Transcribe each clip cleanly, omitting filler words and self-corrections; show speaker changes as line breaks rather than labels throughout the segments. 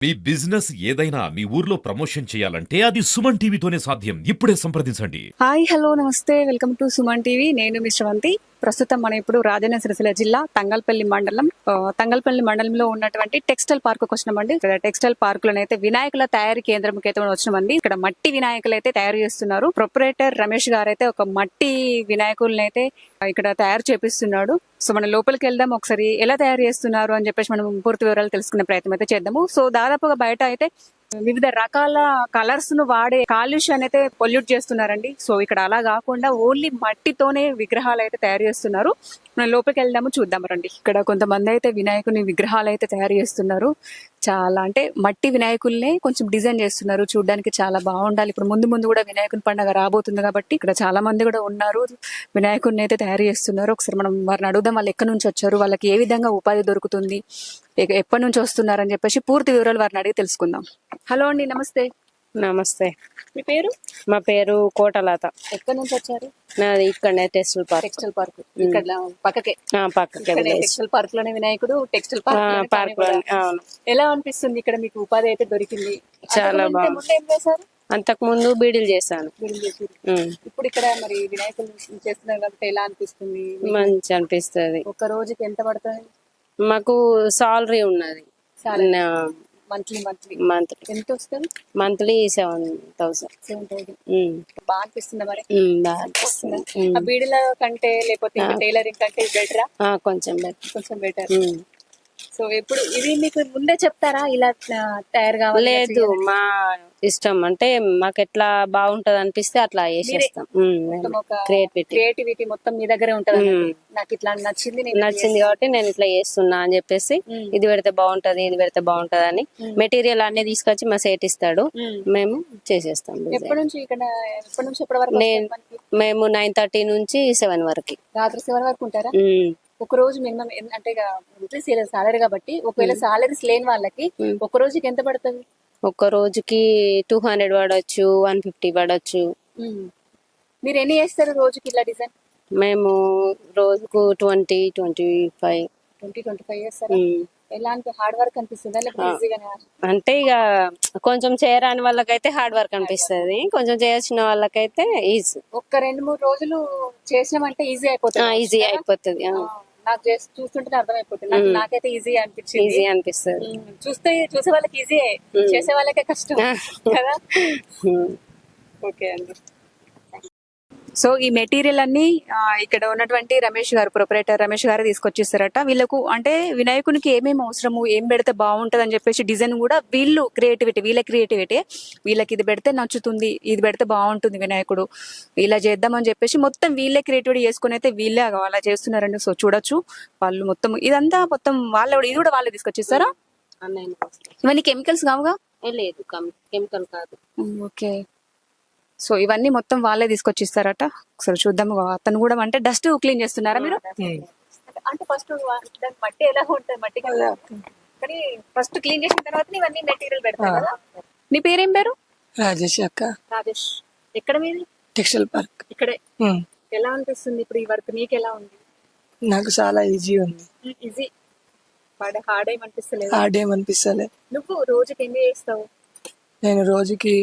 మీ business ఏదైనా మీ ఊర్లో promotion చేయాలంటే అది సుమన్ టీవీతోనే సాధ్యం. ఇప్పుడే సంప్రదించండి.
హాయ్ హలో నమస్తే వెల్కమ్ టు సుమన్ టీవీ. నేను మీ శ్రవంతి. ప్రస్తుతం మనం ఇప్పుడు రాజన్న సిరిసిల్ల జిల్లా తంగల్పల్లి మండలం తంగల్పల్లి మండలంలో ఉన్నటువంటి టెక్స్టైల్ పార్క్ వచ్చినామండి. ఇక్కడ టెక్స్టైల్ పార్క్ లోనైతే వినాయకుల తయారీ కేంద్రం అయితే వచ్చినామండి. ఇక్కడ మట్టి వినాయకులు అయితే తయారు చేస్తున్నారు. ప్రొపరేటర్ రమేష్ గారు అయితే ఒక మట్టి వినాయకుల్ని అయితే ఇక్కడ తయారు చేపిస్తున్నాడు. సో మనం లోపలికి వెళ్దాం, ఒకసారి ఎలా తయారు చేస్తున్నారు అని చెప్పేసి మనం పూర్తి వివరాలు తెలుసుకునే ప్రయత్నం అయితే చేద్దాము. సో దాదాపుగా బయట అయితే వివిధ రకాల కలర్స్ ను వాడే కాలుష్యాన్ని అయితే పొల్యూట్ చేస్తున్నారండి. సో ఇక్కడ అలా కాకుండా ఓన్లీ మట్టితోనే విగ్రహాలు అయితే తయారు చేస్తున్నారు. మనం లోపలికి వెళ్దాము, చూద్దాం రండి. ఇక్కడ కొంతమంది అయితే వినాయకుని విగ్రహాలు అయితే తయారు చేస్తున్నారు. చాలా అంటే మట్టి వినాయకుల్నే కొంచెం డిజైన్ చేస్తున్నారు. చూడడానికి చాలా బాగుండాలి. ఇప్పుడు ముందు ముందు కూడా వినాయకుని పండుగ రాబోతుంది కాబట్టి ఇక్కడ చాలా మంది కూడా ఉన్నారు. వినాయకుడిని అయితే తయారు చేస్తున్నారు. ఒకసారి మనం వారిని అడుగుదాం, వాళ్ళు ఎక్కడి నుంచి వచ్చారు, వాళ్ళకి ఏ విధంగా ఉపాధి దొరుకుతుంది, ఎప్పటి నుంచి వస్తున్నారని చెప్పేసి పూర్తి వివరాలు వారిని అడిగి తెలుసుకుందాం. హలో అండి, నమస్తే.
నమస్తే.
మీ పేరు?
మా పేరు కోటలత.
ఎక్కడి నుంచి వచ్చారు?
నాది ఇక్కడనే టెక్స్టైల్ పార్క్.
టెక్స్టైల్ పార్క్ ఇక్కడ పక్కకే.
పక్కకే
టెక్స్టైల్ పార్క్ లోనే వినాయకుడు. టెక్స్టైల్
పార్క్
పార్క్
అవును.
ఎలా అనిపిస్తుంది ఇక్కడ మీకు ఉపాధి అయితే దొరికింది?
చాలా బాగుంది.
ఏం చేశారు?
అంతకు ముందు బీడీలు చేశాను.
ఇప్పుడు ఇక్కడ మరి వినాయకులు చేస్తున్నారు కాబట్టి ఎలా అనిపిస్తుంది?
మంచి అనిపిస్తుంది.
ఒక రోజుకి ఎంత పడుతుంది?
మాకు సాలరీ ఉన్నది.
మంత్లీ మంత్లీ
మంత్లీ
ఎంత వస్తుంది?
మంత్లీ 7,000.
7,000. బాగా అనిపిస్తుంది మరి.
బాగా అనిపిస్తుంది.
ఆ బీడీల కంటే లేకపోతే టైలరింగ్ కంటే బెటరా?
కొంచెం బెటర్.
కొంచెం బెటర్. సో ఎప్పుడు ఇది మీకు ముందే చెప్తారా ఇలా తయారు కావాలి?
లేదు, మా ఇష్టం. అంటే మాకు ఎట్లా బాగుంటది అనిపిస్తే అట్లా చేసేస్తాం.
క్రియేటివిటీ మొత్తం మీ దగ్గరే ఉంటది. నాకు ఇట్లా
నచ్చింది కాబట్టి నేను ఇట్లా చేస్తున్నా అని చెప్పేసి ఇది పెడితే బాగుంటది, ఇది పెడితే బాగుంటది అని మెటీరియల్ అన్ని తీసుకొచ్చి మా సేట్ ఇస్తాడు, మేము చేసేస్తాం.
ఎప్పటి నుంచి ఇక్కడ ఎప్పటి నుంచి ఎప్పటి వరకు?
మేము 9:30 నుంచి 7 వరకు.
రాత్రి 7 వరకు ఉంటారా? ఒక రోజు మినిమం అంటే సాలరీ కాబట్టి ఒకవేళ సాలరీస్ లేని వాళ్ళకి ఒక రోజుకి ఎంత పడుతుంది?
ఒక్క రోజుకి 200 పడవచ్చు, 150 పడవచ్చు.
మీరు ఎన్ని చేస్తారు రోజుకి ఇట్లా డిజైన్?
మేము రోజుకు 20-25
చేస్తారా? ఎలాంటి హార్డ్ వర్క్ అనిపిస్తుంది?
అంటే ఇక కొంచెం చేయరాని వాళ్ళకైతే హార్డ్ వర్క్ అనిపిస్తుంది, కొంచెం చేసిన వాళ్ళకైతే ఈజీ.
ఒక 2-3 రోజులు చేసినామంటే ఈజీ అయిపోతుంది.
ఈజీ అయిపోతుంది.
నాకు చూస్తుంటే అర్థమైపోతుంది. నాకైతే ఈజీ అనిపించింది.
ఈజీ అనిపిస్తుంది.
చూసే వాళ్ళకి ఈజీ, చేసే వాళ్ళకే కష్టం కదా. ఓకే అండి. సో ఈ మెటీరియల్ అన్ని ఇక్కడ ఉన్నటువంటి రమేష్ గారు, ప్రొపరేటర్ రమేష్ గారు తీసుకొచ్చిస్తారట. వీళ్ళకు అంటే వినాయకునికి ఏమేమి అవసరము, ఏం పెడితే బాగుంటది అని చెప్పేసి డిజైన్ కూడా వీళ్ళ క్రియేటివిటీ వీళ్ళకి ఇది పెడితే నచ్చుతుంది, ఇది పెడితే బాగుంటుంది వినాయకుడు, ఇలా చేద్దామని చెప్పేసి మొత్తం వీళ్ళే క్రియేటివిటీ చేసుకుని అయితే వీళ్ళే అలా చేస్తున్నారండి. సో చూడొచ్చు, వాళ్ళు మొత్తం ఇదంతా మొత్తం ఇది కూడా వాళ్ళే తీసుకొచ్చిస్తారా? ఇవన్నీ కెమికల్స్ కావుగా?
లేదు, కెమికల్ కాదు.
ఓకే. సో ఇవన్నీ మొత్తం వాళ్ళే తీసుకొచ్చిస్తారట. ఒకసారి చూద్దాము. అతను కూడా అంటే డస్ట్ క్లీన్ చేస్తున్నారా మీరు? అంటే ఫస్ట్ మట్టి ఎలా ఉంటుంది, మట్టి కానీ ఫస్ట్ క్లీన్ చేసిన తర్వాత ఇవన్నీ మెటీరియల్ పెడతారు కదా. నీ పేరేం పేరు?
రాజేష్ అక్క.
రాజేష్. ఎక్కడ మీది?
Textile park.
ఇక్కడే. ఎలా అనిపిస్తుంది ఇప్పుడు ఈ వర్క్? నీకు ఎలా ఉంది?
నాకు చాలా ఈజీ ఉంది.
ఈజీ? హార్డ్ ఏమనిపిస్తలేదు?
హార్డ్ ఏమనిపిస్తలే.
నువ్వు రోజుకి ఎన్ని చేస్తావు?
నేను రోజుకి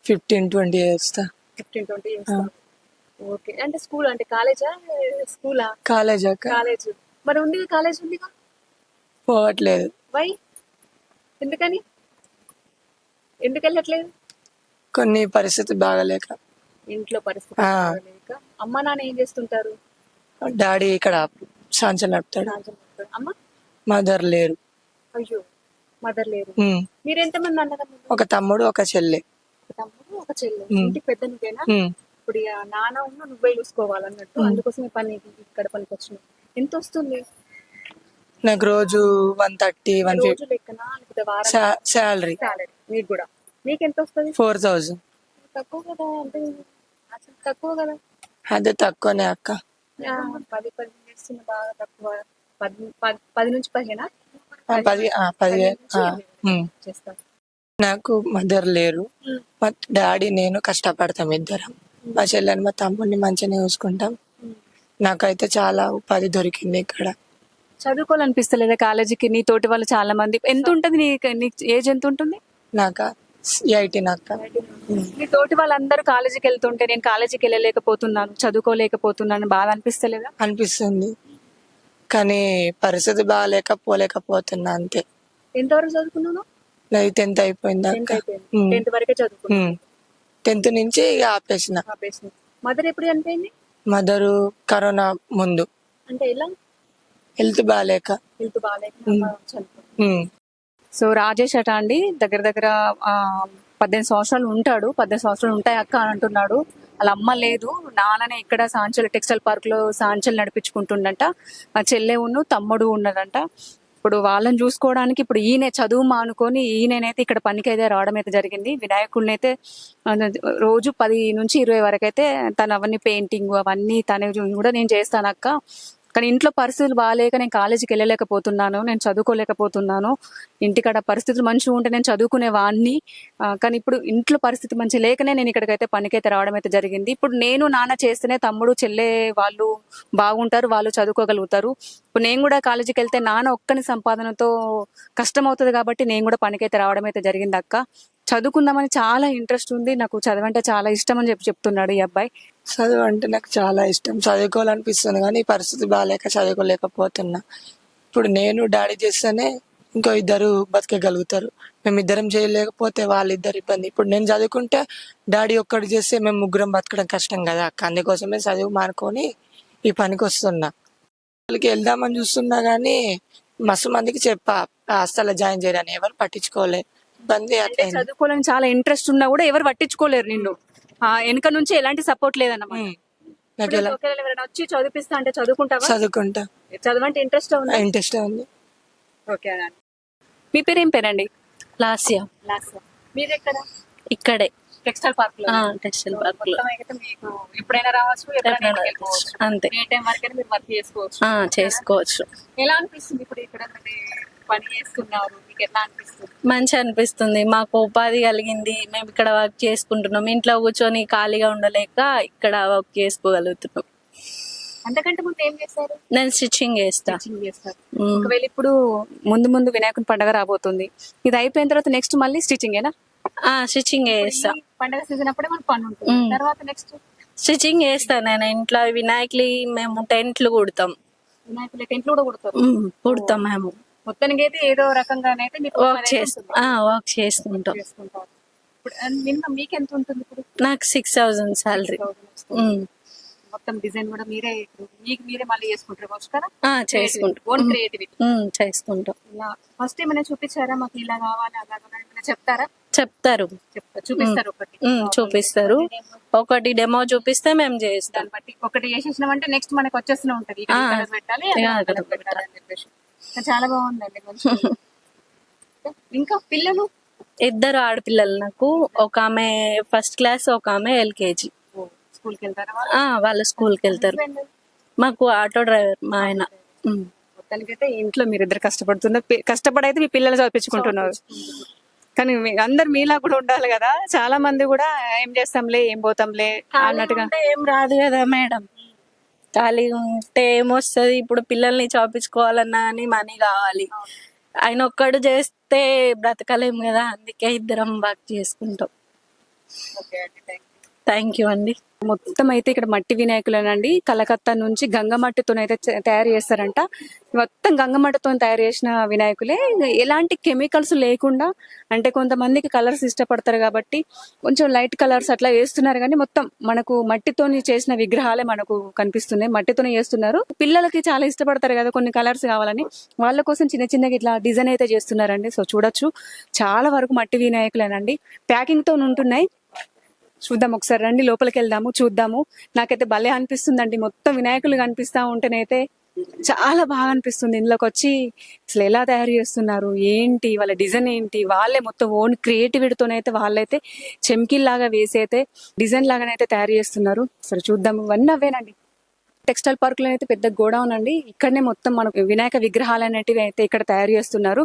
15-20 చేస్తా.
15-20 చేస్తావు. ఓకే. అంటే స్కూల్ అంటే కాలేజా స్కూలా?
కాలేజ్ అక్క.
కాలేజ్. మరి ఉంది, కాలేజ్ ఉందిగా?
పోవట్లేదు.
వై? ఎందుకని? ఎందుకు వెళ్ళట్లేదు?
కొన్ని పరిస్థితి బాగలేక.
ఇంట్లో పరిస్థితి బాగలేక. అమ్మ నాన్న ఏం చేస్తుంటారు?
డాడీ ఇక్కడ సాంచల్ నడుపుతాడు.
అమ్మ?
మదర్ లేరు.
అయ్యో, మదర్ లేరు. మీరు ఎంతమంది అన్నదమ్ములు?
ఒక తమ్ముడు, ఒక చెల్లె.
తమ్ముడు, ఒక చెల్లె. ఇంటికి పెద్ద నువ్వేనా? ఇప్పుడు నాన్న నువ్వే చూసుకోవాలన్నట్టు, అందుకోసం ఈ పని ఇక్కడ పనికి వచ్చినావు. ఎంత వస్తుంది?
నాకు రోజు 130-150
లెక్కనా లేకపోతే వారం?
శాలరీ.
మీకు కూడా? మీకు ఎంత వస్తుంది?
4,000.
తక్కువ కదా, అంటే అసలు తక్కువ కదా.
అదే తక్కువనే అక్క.
10 చేస్తుంది, బాగా తక్కువ. 10 నుంచి 15 చేస్తాను.
నాకు మదర్ లేరు. మా డాడీ నేను కష్టపడతాం ఇద్దరం. మా చెల్లెని మా తమ్ముడిని మంచిగా చూసుకుంటాం. నాకైతే చాలా ఉపాధి దొరికింది ఇక్కడ.
చదువుకోవాలనిపిస్తలేదా కాలేజీకి? నీ తోటి వాళ్ళు చాలా మంది. ఎంత ఉంటుంది నీ ఏజ్ ఎంత ఉంటుంది?
నాక 18 అక్క.
నీ తోటి వాళ్ళందరూ కాలేజీకి వెళ్తుంటే నేను కాలేజీకి వెళ్ళలేకపోతున్నాను, చదువుకోలేకపోతున్నాను, బాధ అనిపిస్తలేదా?
అనిపిస్తుంది కానీ పరిస్థితి బాగాలేక పోలేకపోతున్నా అంతే.
ఎంతవరకు చదువుకున్నాను?
నాది 10th అయిపోయింది అక్క.
10th వరకే చదువుకున్నాను.
10th నుంచి ఇక ఆపేసిన.
మదర్ ఎప్పుడు చనిపోయింది?
మదరు కరోనా ముందు
అంటే ఎలా?
హెల్త్ బాగాలేక.
హెల్త్ బాగాలేక చనిపోయింది.
ఉమ్.
సో రాజేష్ అట అండి దగ్గర దగ్గర 18 సంవత్సరాలు ఉంటాడు. 18 సంవత్సరాలు ఉంటాయి అక్క అని అంటున్నాడు. వాళ్ళ అమ్మ లేదు, నాన్ననే ఇక్కడ సాంచల్ టెక్స్టైల్ పార్క్ లో సాంచల్ నడిపించుకుంటుండంట. మా చెల్లె తమ్ముడు ఉన్నదంట. ఇప్పుడు వాళ్ళని చూసుకోవడానికి ఇప్పుడు ఈయన చదువు మానుకొని ఈయనైతే ఇక్కడ పనికైతే రావడం అయితే జరిగింది. వినాయకుడిని అయితే రోజు 10 నుంచి 20 వరకు అయితే తను అవన్నీ పెయింటింగ్ అవన్నీ తనే కూడా నేను చేస్తాను అక్క, కానీ ఇంట్లో పరిస్థితులు బాగాలేక నేను కాలేజీకి వెళ్ళలేకపోతున్నాను, నేను చదువుకోలేకపోతున్నాను. ఇంటికాడ పరిస్థితులు మంచిగా ఉంటే నేను చదువుకునే వాడిని, కానీ ఇప్పుడు ఇంట్లో పరిస్థితి మంచిగా లేకనే నేను ఇక్కడికైతే పనికైతే రావడం అయితే జరిగింది. ఇప్పుడు నేను నాన్న చేస్తేనే తమ్ముడు చెల్లె వాళ్ళు బాగుంటారు, వాళ్ళు చదువుకోగలుగుతారు. ఇప్పుడు నేను కూడా కాలేజీకి వెళ్తే నాన్న ఒక్కని సంపాదనతో కష్టం అవుతుంది కాబట్టి నేను కూడా పనికైతే రావడం అయితే జరిగింది అక్క. చదువుకుందామని చాలా ఇంట్రెస్ట్ ఉంది, నాకు చదవంటే చాలా ఇష్టం అని చెప్తున్నాడు ఈ అబ్బాయి.
చదువు అంటే నాకు చాలా ఇష్టం, చదువుకోవాలనిపిస్తుంది కానీ పరిస్థితి బాగాలేక చదువుకోలేకపోతున్నా. ఇప్పుడు నేను డాడీ చేస్తేనే ఇంకో 2 బతకగలుగుతారు, మేమిద్దరం చేయలేకపోతే వాళ్ళిద్దరు ఇబ్బంది. ఇప్పుడు నేను చదువుకుంటే డాడీ ఒక్కడు చేస్తే మేము ముగ్గురం బతకడం కష్టం కదా అక్క. అందుకోసమే చదువు మానుకొని ఈ పనికి వస్తున్నా. వాళ్ళకి వెళ్దామని చూస్తున్నా కానీ మస్తు మందికి చెప్పా హాస్టల్లో జాయిన్ చేయడానికి, ఎవరు పట్టించుకోలే. ఇబ్బంది
అంటే
అట్లా.
చదువుకోవాలని చాలా ఇంట్రెస్ట్ ఉన్నా కూడా ఎవరు పట్టించుకోలేరు నిన్ను. వెనక నుంచి ఎలాంటి సపోర్ట్ లేదన్నమాట.
నాకు ఎలా
ఒకవేళ ఎవరైనా వచ్చి చదివిస్తా అంటే చదువుకుంటావా?
చదువుకుంటా,
చదవంటే ఇంట్రెస్ట్ ఉంది.
ఇంట్రెస్ట్ ఉంది.
ఓకే. మీ పేరు ఏం పేరండి?
లాస్యా.
మీరు ఎక్కడ?
ఇక్కడే
టెక్స్టైల్ పార్క్ లో.
టెక్స్టైల్ పార్క్ లో.
మొత్తం అయితే మీకు ఎప్పుడైనా రావచ్చు, ఎప్పుడైనా
ఎప్పుడైనా
వెళ్ళిపోవచ్చు.
అంతే.
ఏ టైం వరకైనా మీరు వర్క్ చేసుకోవచ్చు.
చేసుకోవచ్చు.
ఎలా అనిపిస్తుంది ఇప్పుడు ఇక్కడ పని చేస్తున్నారు, మీకు ఎట్లా అనిపిస్తుంది?
మంచి అనిపిస్తుంది, మాకు ఉపాధి కలిగింది, మేము ఇక్కడ వర్క్ చేసుకుంటున్నాం. ఇంట్లో కూర్చొని ఖాళీగా ఉండలేక ఇక్కడ వర్క్ చేసుకోగలుగుతున్నాం.
అంతకంటే ముందు ఏం చేస్తారు?
నేను స్టిచ్చింగ్ చేస్తా.
ఒకవేళ ఇప్పుడు ముందు వినాయకుని పండుగ రాబోతుంది, ఇది అయిపోయిన తర్వాత నెక్స్ట్ మళ్ళీ స్టిచ్చింగ్ ఏనా?
స్టిచ్చింగ్ చేస్తా.
పండుగ సీజన్ అప్పుడే మనకు పని ఉంటుంది. తర్వాత నెక్స్ట్
స్టిచ్చింగ్ చేస్తా నేను. ఇంట్లో వినాయకులు మేము టెంట్లు కుడతాం.
వినాయకుల టెంట్లు కూడా కుడతారు?
కుడతాం మేము.
మొత్తానికి అయితే ఏదో రకంగానైతే
వర్క్ చేసుకుంటాం.
ఇప్పుడు మినిమం మీకు ఎంత ఉంటుంది ఇప్పుడు?
నాకు 6,000 శాలరీ.
మొత్తం డిజైన్ కూడా మీరే మీకు మీరే మళ్ళీ చేసుకుంటారు కదా?
చేసుకుంటాం.
ఓన్ క్రియేటివిటీ
చేసుకుంటాం.
ఫస్ట్ ఏమైనా చూపించారా మాకు ఇలా కావాలి అలా కావాలి చెప్తారా?
చెప్తారు,
చూపిస్తారు. ఒకటి
చూపిస్తారు, ఒకటి డెమో చూపిస్తే మేము చేస్తాం.
దాన్ని బట్టి ఒకటి చేసేసినామంటే నెక్స్ట్ మనకి వచ్చేస్తూనే ఉంటది, పెట్టాలి అని చెప్పేసి. చాలా బాగుందండి, మంచిగా. ఇంకా పిల్లలు
2 ఆడపిల్లలు నాకు. ఒక ఆమె ఫస్ట్ క్లాస్, ఒక ఆమె LKG.
స్కూల్కి వెళ్తారా?
వాళ్ళు స్కూల్కి వెళ్తారు. మాకు ఆటో డ్రైవర్ మా ఆయన.
మొత్తానికైతే ఇంట్లో మీరిద్దరు కష్టపడైతే మీ పిల్లలు చదివించుకుంటున్నారు. కానీ అందరు మీలా కూడా ఉండాలి కదా. చాలా మంది కూడా ఏం చేస్తాంలే ఏం పోతాంలే అన్నట్టుగా.
ఏం రాదు కదా మేడం, ఖాళీ ఉంటే ఏమొస్తుంది? ఇప్పుడు పిల్లల్ని చదివించుకోవాలన్నా అని మనీ కావాలి. ఆయన ఒక్కడు చేస్తే బ్రతకలేం కదా, అందుకే ఇద్దరం వర్క్ చేసుకుంటాం. థ్యాంక్ యూ అండి.
మొత్తం అయితే ఇక్కడ మట్టి వినాయకులేనండి. కలకత్తా నుంచి గంగమట్టితోనైతే తయారు చేస్తారంట. మొత్తం గంగమట్టితో తయారు చేసిన వినాయకులే, ఎలాంటి కెమికల్స్ లేకుండా. అంటే కొంతమందికి కలర్స్ ఇష్టపడతారు కాబట్టి కొంచెం లైట్ కలర్స్ అట్లా వేస్తున్నారు, కానీ మొత్తం మనకు మట్టితోని చేసిన విగ్రహాలే మనకు కనిపిస్తున్నాయి. మట్టితోనే చేస్తున్నారు. పిల్లలకి చాలా ఇష్టపడతారు కదా కొన్ని కలర్స్ కావాలని, వాళ్ళ కోసం చిన్న చిన్నగా ఇట్లా డిజైన్ అయితే చేస్తున్నారండి. సో చూడొచ్చు, చాలా వరకు మట్టి వినాయకులేనండి, ప్యాకింగ్ తో ఉంటున్నాయి. చూద్దాం ఒకసారి, రండి లోపలికి వెళ్దాము, చూద్దాము. నాకైతే భలే అనిపిస్తుందండి, మొత్తం వినాయకులు కనిపిస్తా ఉంటేనైతే చాలా బాగా అనిపిస్తుంది. ఇందులోకి వచ్చి అసలు ఎలా తయారు చేస్తున్నారు ఏంటి, వాళ్ళ డిజైన్ ఏంటి, వాళ్ళే మొత్తం ఓన్ క్రియేటివిటీతోనైతే వాళ్ళైతే చెమ్కిల్లాగా వేసి అయితే డిజైన్ లాగానైతే తయారు చేస్తున్నారు. సరే చూద్దాము. ఇవన్నీ అవేనండి. టెక్స్టైల్ పార్క్ లో అయితే పెద్ద గోడౌన్ అండి, ఇక్కడనే మొత్తం మనకు వినాయక విగ్రహాలు అనేటివి అయితే ఇక్కడ తయారు చేస్తున్నారు.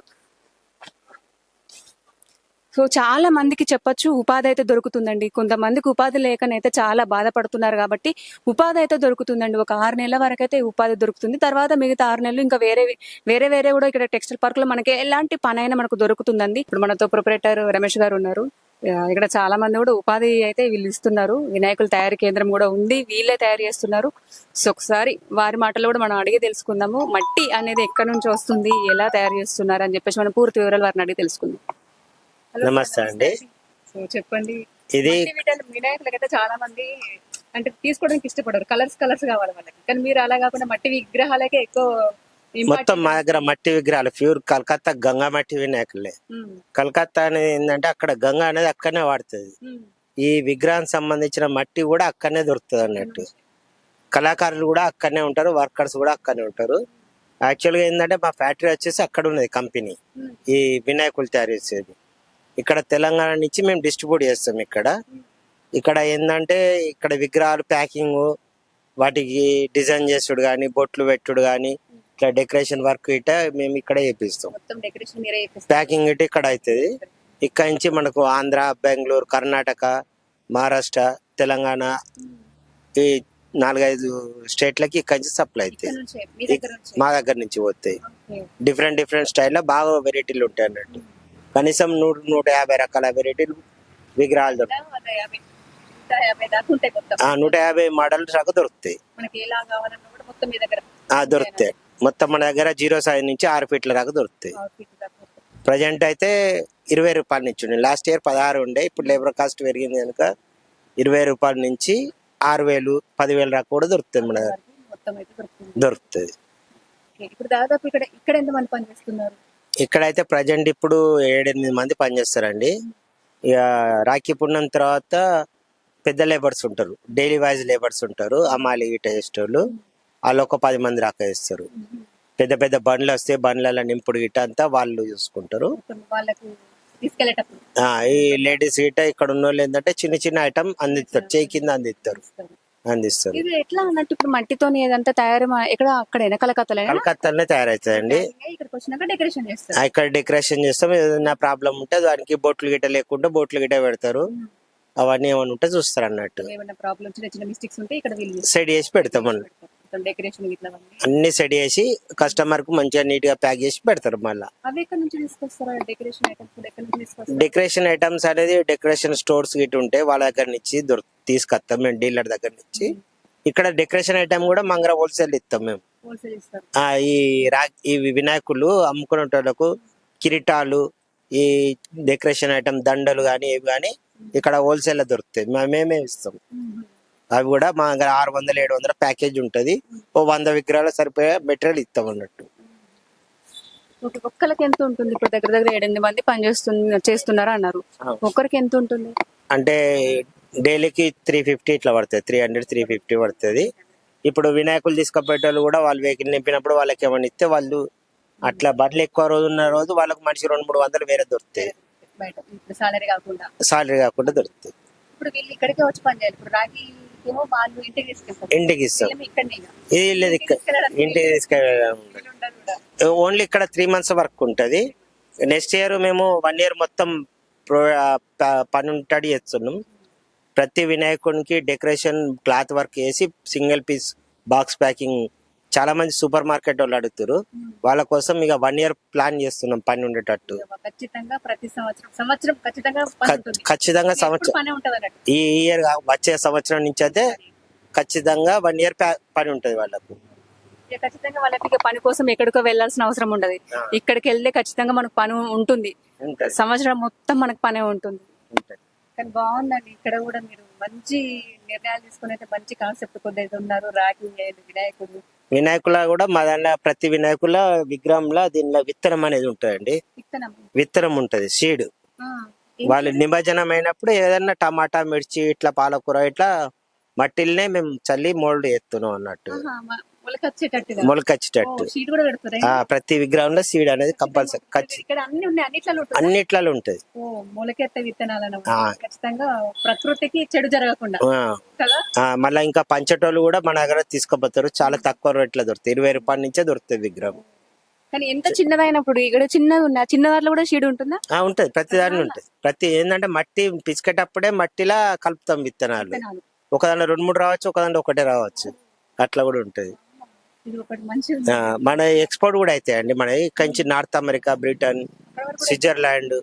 సో చాలా మందికి చెప్పొచ్చు ఉపాధి అయితే దొరుకుతుందండి. కొంతమందికి ఉపాధి లేకనైతే చాలా బాధపడుతున్నారు కాబట్టి ఉపాధి అయితే దొరుకుతుందండి. ఒక 6 నెలల వరకైతే ఉపాధి దొరుకుతుంది. తర్వాత మిగతా 6 నెలలు ఇంకా వేరే కూడా ఇక్కడ టెక్స్టైల్ పార్క్ లో మనకి ఎలాంటి పనైనా మనకు దొరుకుతుందండి. ఇప్పుడు మనతో ప్రొపరేటర్ రమేష్ గారు ఉన్నారు. ఇక్కడ చాలా మంది కూడా ఉపాధి అయితే వీళ్ళు ఇస్తున్నారు. వినాయకుల తయారీ కేంద్రం కూడా ఉంది, వీళ్ళే తయారు చేస్తున్నారు. సో ఒకసారి వారి మాటలు కూడా మనం అడిగి తెలుసుకుందాము. మట్టి అనేది ఎక్కడి నుంచి వస్తుంది, ఎలా తయారు చేస్తున్నారు అని చెప్పేసి మనం పూర్తి వివరాలు వారిని అడిగి తెలుసుకుందాం. హలో సార్,
నమస్తే అండి.
సో చెప్పండి.
ఇది
వినాయకులకైతే చాలా మంది అంటే తీసుకోవడానికి ఇష్టపడరు, కలర్స్ కావాలి వాళ్ళకి. కానీ మీరు అలా కాకుండా మట్టి విగ్రహాలకే ఎక్కువ
మొత్తం మా దగ్గర మట్టి విగ్రహాలు ప్యూర్ కలకత్తా గంగా మట్టి వినాయకులే. కలకత్తా అనేది ఏంటంటే అక్కడ గంగా అనేది అక్కడనే వాడుతుంది. ఈ విగ్రహానికి సంబంధించిన మట్టి కూడా అక్కడనే దొరుకుతుంది అన్నట్టు. కళాకారులు కూడా అక్కడనే ఉంటారు, వర్కర్స్ కూడా అక్కడనే ఉంటారు. యాక్చువల్గా ఏంటంటే మా ఫ్యాక్టరీ వచ్చేసి అక్కడ ఉన్నది కంపెనీ, ఈ వినాయకులు తయారు చేసేది. ఇక్కడ తెలంగాణ నుంచి మేము డిస్ట్రిబ్యూట్ చేస్తాం. ఇక్కడ ఏంటంటే ఇక్కడ విగ్రహాలు ప్యాకింగ్, వాటికి డిజైన్ చేసుడు కానీ, బొట్లు పెట్టుడు కానీ, ఇట్లా డెకరేషన్ వర్క్ ఇట మేము ఇక్కడ చేపిస్తాం. ప్యాకింగ్ ఇటు ఇక్కడ అవుతుంది. ఇక్కడ నుంచి మనకు ఆంధ్ర, బెంగళూరు, కర్ణాటక, మహారాష్ట్ర, తెలంగాణ ఈ 4-5 స్టేట్లకి ఇక్కడ నుంచి సప్లై అవుతాయి. మా దగ్గర నుంచి పోతాయి. డిఫరెంట్ స్టైల్లో బాగా వెరైటీలు ఉంటాయి అన్నట్టు. కనీసం 100-150 రకాల వెరైటీలు విగ్రహాలు దొరుకుతాయి. 150 మోడల్ దాకా దొరుకుతాయి. దొరుకుతాయి. మొత్తం మన దగ్గర 0 సైజ్ నుంచి 6 ఫీట్ల దాకా దొరుకుతాయి. ప్రజెంట్ అయితే 20 రూపాయల నుంచి ఉండే. లాస్ట్ ఇయర్ 16 ఉండే. ఇప్పుడు లేబర్ కాస్ట్ పెరిగింది కనుక 20 రూపాయల నుంచి 6,000, 10,000 దాకా కూడా దొరుకుతుంది. మన దొరుకుతుంది. ఇక్కడైతే ప్రజెంట్ ఇప్పుడు 7-8 మంది పనిచేస్తారండి. ఇక రాఖీ పుణ్యం తర్వాత పెద్ద లేబర్స్ ఉంటారు, డైలీ వైజ్ లేబర్స్ ఉంటారు, అమ్మాలి గిట్ట చేసేటోళ్ళు. వాళ్ళు ఒక 10 మంది దాకా వేస్తారు. పెద్ద బండ్లు వస్తే బండ్ల నింపుడు గిట్ట అంతా వాళ్ళు చూసుకుంటారు. ఈ లేడీస్ గిట్ట ఇక్కడ ఉన్న వాళ్ళు ఏంటంటే చిన్న ఐటమ్ అందిస్తారు, చేయి కింద అందిస్తారు.
ఇది ఎట్లా అన్నట్టు ఇప్పుడు మట్టితోని ఏదంతా తయారు ఎక్కడ అక్కడ
కలకత్తానే తయారవుతుందండి. ఇక్కడ డెకరేషన్ చేస్తాం. ఏదైనా ప్రాబ్లం ఉంటే దానికి బొట్లు గిట్ట లేకుండా బొట్లు గిట్ట పెడతారు. అవన్నీ ఏమైనా ఉంటే చూస్తారు అన్నట్టు. సెట్ చేసి పెడతాం అన్నట్టు. అన్ని సెట్ చేసి కస్టమర్ కు మంచిగా నీట్ గా ప్యాక్ చేసి పెడతారు. మళ్ళీ డెకరేషన్ ఐటమ్స్ అనేది డెకరేషన్ స్టోర్స్ గిట్ట ఉంటే వాళ్ళ దగ్గర నుంచి తీసుకొస్తాం మేము, డీలర్ దగ్గర నుంచి. ఇక్కడ డెకరేషన్ ఐటమ్ కూడా మంగళ హోల్సేల్ ఇస్తాం మేము. ఈ వినాయకులు అమ్ముకునేటోళ్ళకు కిరీటాలు, ఈ డెకరేషన్ ఐటమ్ దండలు గానీ ఏవి గానీ ఇక్కడ హోల్సేల్ లో దొరుకుతాయి. మేమే ఇస్తాం. అవి కూడా మా దగ్గర 600-700 ప్యాకేజ్ ఉంటది. 100 విగ్రహాలు సరిపోయే మెటీరియల్ ఇస్తాం అన్నట్టు.
ఒక్కరికి ఎంత ఉంటుంది? ఇప్పుడు దగ్గర 7-8 మంది చేస్తున్నారు అన్నారు. ఒక్కరికి ఎంత ఉంటుంది
అంటే డైలీకి 350 ఇట్లా పడుతుంది. 300-350 పడుతుంది. ఇప్పుడు వినాయకులు తీసుకుపోయేటోళ్ళు కూడా వాళ్ళు వెహికల్ నింపినప్పుడు వాళ్ళకి ఏమైనా ఇస్తే వాళ్ళు అట్లా బట్టలు ఎక్కువ రోజు ఉన్న రోజు వాళ్ళకి మనిషి 200-300 వేరే దొరుకుతాయి.
సాలరీ
కాకుండా దొరుకుతాయి.
ఇప్పుడు వీళ్ళు ఇక్కడికే వచ్చి పని చేయాలి. ఇప్పుడు రాఖీ ఏమో వాళ్ళు
ఇంటికి ఇస్తాం. ఇది లేదు, ఇంటికి తీసుకెళ్ళడం ఓన్లీ ఇక్కడ 3 months వర్క్ ఉంటది. నెక్స్ట్ ఇయర్ మేము 1 year మొత్తం పని ఉంటాడు చేస్తున్నాం. ప్రతి వినాయకునికి డెకరేషన్ క్లాత్ వర్క్ వేసి సింగిల్ పీస్ బాక్స్ ప్యాకింగ్. చాలా మంది సూపర్ మార్కెట్ వాళ్ళు అడుగుతారు. వాళ్ళ కోసం ఇక 1 year ప్లాన్ చేస్తున్నాం పని ఉండేటట్టు. ఖచ్చితంగా సంవత్సరం ఈ ఇయర్ వచ్చే సంవత్సరం నుంచి అయితే ఖచ్చితంగా 1 year పని ఉంటది వాళ్ళకు.
ఖచ్చితంగా వాళ్ళకి పని కోసం ఎక్కడికో వెళ్లాల్సిన అవసరం ఉండదు. ఇక్కడికి వెళ్తే ఖచ్చితంగా మనకు పని ఉంటుంది. సంవత్సరం మొత్తం మనకు పనే ఉంటుంది. కానీ బాగుందండి. ఇక్కడ కూడా మీరు మంచి నిర్ణయాలు తీసుకుని అయితే మంచి కాన్సెప్ట్ కొద్దిగా ఉన్నారు. రాఖీ
వినాయకుల కూడా మా దాంట్లో ప్రతి వినాయకుల విగ్రహంలో దీనిలో విత్తనం అనేది ఉంటుందండి. విత్తనం ఉంటది, సీడ్. వాళ్ళు నిమజ్జనం అయినప్పుడు ఏదన్నా టమాటా, మిర్చి, ఇట్లా పాలకూర ఇట్లా మట్టిల్నే మేము చల్లి మోల్డ్ చేస్తున్నాం అన్నట్టు. మొలకొచ్చేటట్టు ప్రతి విగ్రహంలో సీడ్ అనేది కంపల్సరీ అన్నిట్లలో ఉంటది.
ప్రకృతికి చెడు జరగకుండా.
మళ్ళా ఇంకా పంచటోళ్ళు కూడా మన దగ్గర తీసుకుపోతారు. చాలా తక్కువ రేట్లో దొరుకుతాయి. 20 రూపాయల నుంచే దొరుకుతుంది విగ్రహం.
కానీ ఎంత చిన్నదైనప్పుడు ఇక్కడ చిన్నది ఉన్న చిన్న దాంట్లో కూడా షీడ్ ఉంటుందా?
ఉంటది, ప్రతి దాని ఉంటది. ప్రతి ఏంటంటే మట్టి పిసికేటప్పుడే మట్టిలా కలుపుతాం విత్తనాలు.
విత్తనాలు.
ఒక దాంట్లో 2-3 రావచ్చు, ఒక దాంట్లో ఒకటే రావచ్చు, అట్లా కూడా ఉంటది.
ఇది ఒకటి మంచిది.
మన ఎక్స్పోర్ట్ కూడా అవుతాయండి. మన ఇక్కడి నుంచి నార్త్ అమెరికా, బ్రిటన్, స్విట్జర్లాండ్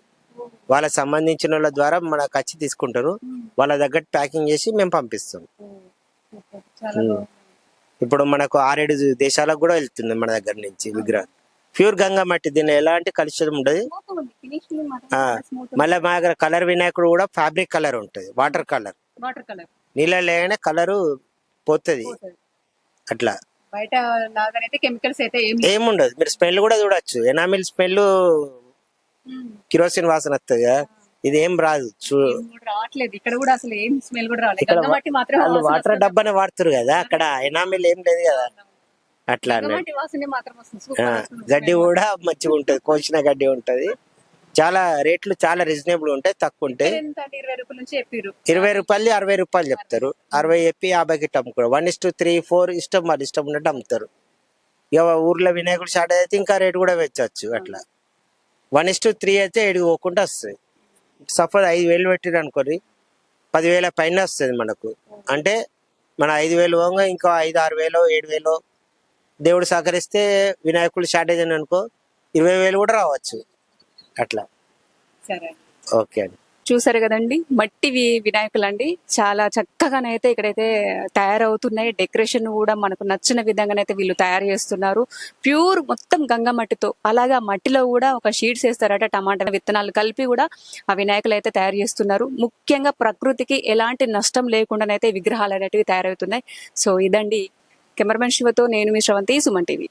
వాళ్ళకి సంబంధించిన వాళ్ళ ద్వారా మనకు వచ్చి తీసుకుంటారు. వాళ్ళ దగ్గర ప్యాకింగ్ చేసి మేము పంపిస్తాం.
చాలా బాగుంది.
ఇప్పుడు మనకు 6-7 దేశాలకు కూడా వెళ్తుంది మన దగ్గర నుంచి విగ్రహం. ప్యూర్ గంగా మట్టి, దీనిలో ఎలాంటి కలుషితం ఉండదు.
Smooth ఉంది. Finishing మాత్రం
ఆ,
చాలా smooth ఉంది.
మళ్ళీ మా దగ్గర కలర్ వినాయకుడు కూడా ఫ్యాబ్రిక్ కలర్ ఉంటుంది, వాటర్ కలర్.
వాటర్ కలర్
నీళ్ళలో లేగానే కలరు పోతుంది. అట్లా
బయట లాగానైతే కెమికల్స్ అయితే
ఏముండదు. మీరు స్మెల్ కూడా చూడొచ్చు. ఎనామిల్ స్మెల్ కిరోసిన్ వాసన వస్తుంది కదా, ఇది ఏం రాదు.
రావట్లేదు. ఇక్కడ కూడా అసలు ఏం స్మెల్ కూడా రాలేదు.
ఇక్కడ
గంగమట్టి మాత్రం
వాళ్ళు
వాసన
వాటర్
వస్తుంది.
డబ్బానే వాడుతారు కదా, అక్కడ ఎనామిల్ ఏం లేదు కదా, అట్లా అన్నట్టు.
గంగమట్టి వాసనే మాత్రం వస్తుంది. సూపర్ వస్తుంది.
గడ్డి కూడా మంచిగా ఉంటది, కోసిన గడ్డి ఉంటది. చాలా రేట్లు చాలా రీజనబుల్ ఉంటాయి, తక్కువ ఉంటాయి.
ఎంత అంటే 20 రూపాయల నుంచి చెప్పారు.
20 రూపాయలు 60 రూపాయలు చెప్తారు. 60 చెప్పి 50కి అమ్ముకోరు. 1:3, 4 ఇష్టం, వాళ్ళ ఇష్టం ఉన్నట్టు అమ్ముతారు. ఇక ఊర్లో వినాయకుడు స్టార్ట్ అయితే ఇంకా రేటు కూడా పెంచవచ్చు. అట్లా 1:3 అయితే 7 పోకుండా వస్తుంది. సపోజ్ 5,000 పెట్టిరు అనుకోరి, 10,000 పైన వస్తుంది మనకు. అంటే మన 5,000 పోగా ఇంకో 5, 6,000, 7,000 దేవుడు సహకరిస్తే వినాయకుడు షార్టేజ్ అని అనుకో 20,000 కూడా రావచ్చు. అట్లా.
సరే,
ఓకే అండి.
చూసారు కదండి, మట్టి వినాయకులు అండి. చాలా చక్కగానైతే ఇక్కడైతే తయారవుతున్నాయి. డెకరేషన్ కూడా మనకు నచ్చిన విధంగానైతే వీళ్ళు తయారు చేస్తున్నారు. ప్యూర్ మొత్తం గంగా మట్టితో. అలాగా మట్టిలో కూడా ఒక షీట్స్ వేస్తారట, టమాటా విత్తనాలు కలిపి కూడా ఆ వినాయకులు అయితే తయారు చేస్తున్నారు. ముఖ్యంగా ప్రకృతికి ఎలాంటి నష్టం లేకుండానైతే విగ్రహాలు అనేటివి తయారవుతున్నాయి. సో ఇదండి, కెమెరామెన్ శివతో నేను మీ శ్రవంతి, సుమన్ టీవీ.